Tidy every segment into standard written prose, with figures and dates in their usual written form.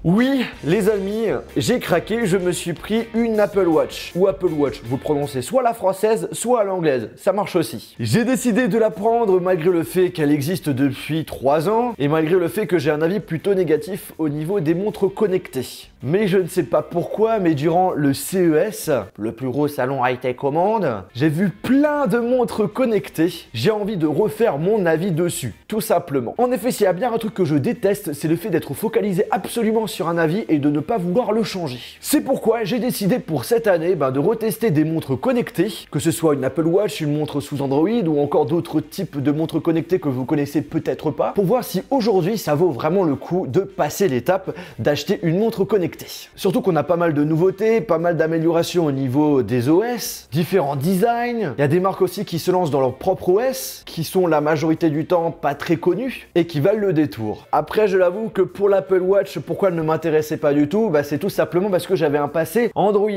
Oui, les amis, j'ai craqué, je me suis pris une Apple Watch. Ou Apple Watch, vous prononcez soit la française, soit à l'anglaise, ça marche aussi. J'ai décidé de la prendre malgré le fait qu'elle existe depuis 3 ans et malgré le fait que j'ai un avis plutôt négatif au niveau des montres connectées. Mais je ne sais pas pourquoi, mais durant le CES, le plus gros salon high-tech au monde, j'ai vu plein de montres connectées. J'ai envie de refaire mon avis dessus, tout simplement. En effet, s'il y a bien un truc que je déteste, c'est le fait d'être focalisé absolument sur un avis et de ne pas vouloir le changer. C'est pourquoi j'ai décidé pour cette année de retester des montres connectées, que ce soit une Apple Watch, une montre sous Android ou encore d'autres types de montres connectées que vous connaissez peut-être pas, pour voir si aujourd'hui ça vaut vraiment le coup de passer l'étape d'acheter une montre connectée. Surtout qu'on a pas mal de nouveautés, pas mal d'améliorations au niveau des OS, différents designs. Il y a des marques aussi qui se lancent dans leur propre OS, qui sont la majorité du temps pas très connues et qui valent le détour. Après, je l'avoue que pour l'Apple Watch, pourquoi elle ne m'intéressait pas du tout, c'est tout simplement parce que j'avais un passé Android.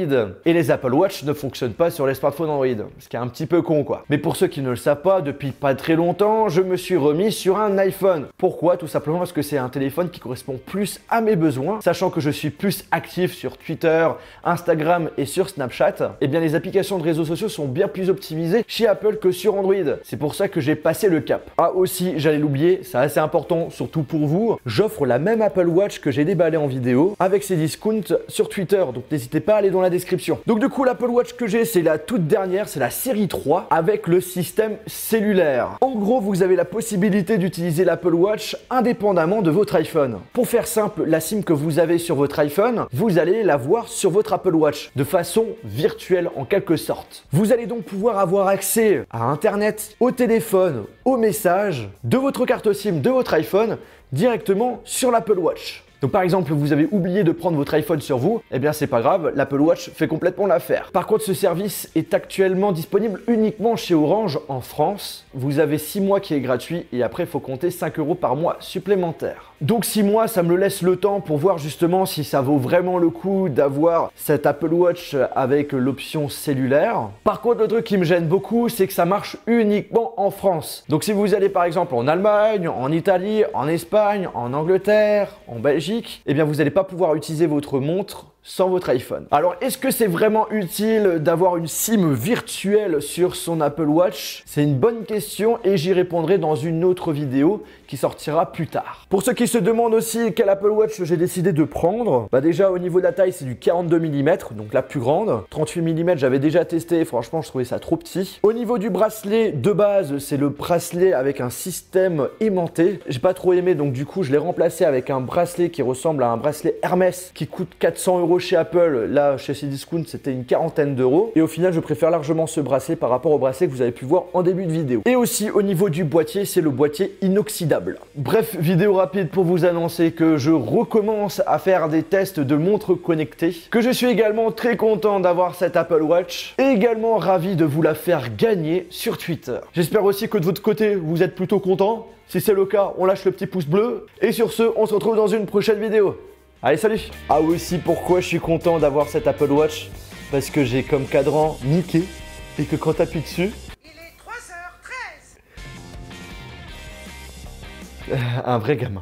Et les Apple Watch ne fonctionnent pas sur les smartphones Android, ce qui est un petit peu con quoi. Mais pour ceux qui ne le savent pas, depuis pas très longtemps, je me suis remis sur un iPhone. Pourquoi? Tout simplement parce que c'est un téléphone qui correspond plus à mes besoins, sachant que je suis plus actif sur Twitter, Instagram et sur Snapchat. Et bien les applications de réseaux sociaux sont bien plus optimisées chez Apple que sur Android. C'est pour ça que j'ai passé le cap. Ah aussi, j'allais l'oublier, c'est assez important, surtout pour vous, j'offre la même Apple Watch que j'ai déballée en vidéo avec ses discounts sur Twitter, donc n'hésitez pas à aller dans la description. Donc du coup, l'Apple Watch que j'ai, c'est la toute dernière, c'est la série 3 avec le système cellulaire. En gros, vous avez la possibilité d'utiliser l'Apple Watch indépendamment de votre iPhone. Pour faire simple, la SIM que vous avez sur votre iPhone, vous allez la voir sur votre Apple Watch de façon virtuelle en quelque sorte. Vous allez donc pouvoir avoir accès à Internet, au téléphone, aux messages de votre carte SIM de votre iPhone directement sur l'Apple Watch. Donc par exemple, vous avez oublié de prendre votre iPhone sur vous, eh bien c'est pas grave, l'Apple Watch fait complètement l'affaire. Par contre, ce service est actuellement disponible uniquement chez Orange en France. Vous avez 6 mois qui est gratuit et après il faut compter 5 € par mois supplémentaires. Donc 6 mois, ça me laisse le temps pour voir justement si ça vaut vraiment le coup d'avoir cette Apple Watch avec l'option cellulaire. Par contre, le truc qui me gêne beaucoup, c'est que ça marche uniquement en France. Donc si vous allez par exemple en Allemagne, en Italie, en Espagne, en Angleterre, en Belgique, eh bien vous n'allez pas pouvoir utiliser votre montre sans votre iPhone. Alors, est-ce que c'est vraiment utile d'avoir une SIM virtuelle sur son Apple Watch? C'est une bonne question et j'y répondrai dans une autre vidéo qui sortira plus tard. Pour ceux qui se demandent aussi quelle Apple Watch j'ai décidé de prendre, déjà au niveau de la taille, c'est du 42 mm, donc la plus grande. 38 mm, j'avais déjà testé, franchement, je trouvais ça trop petit. Au niveau du bracelet de base, c'est le bracelet avec un système aimanté. J'ai pas trop aimé, donc du coup, je l'ai remplacé avec un bracelet qui ressemble à un bracelet Hermès qui coûte 400 € chez Apple. Là, chez Cdiscount, c'était une quarantaine d'euros. Et au final, je préfère largement ce bracelet par rapport au bracelet que vous avez pu voir en début de vidéo. Et aussi, au niveau du boîtier, c'est le boîtier inoxydable. Bref, vidéo rapide pour vous annoncer que je recommence à faire des tests de montres connectées, que je suis également très content d'avoir cette Apple Watch et également ravi de vous la faire gagner sur Twitter. J'espère aussi que de votre côté, vous êtes plutôt content. Si c'est le cas, on lâche le petit pouce bleu. Et sur ce, on se retrouve dans une prochaine vidéo. Allez, salut! Ah aussi, pourquoi je suis content d'avoir cette Apple Watch? Parce que j'ai comme cadran Mickey et que quand t'appuies dessus... Il est 3h13. Un vrai gamin.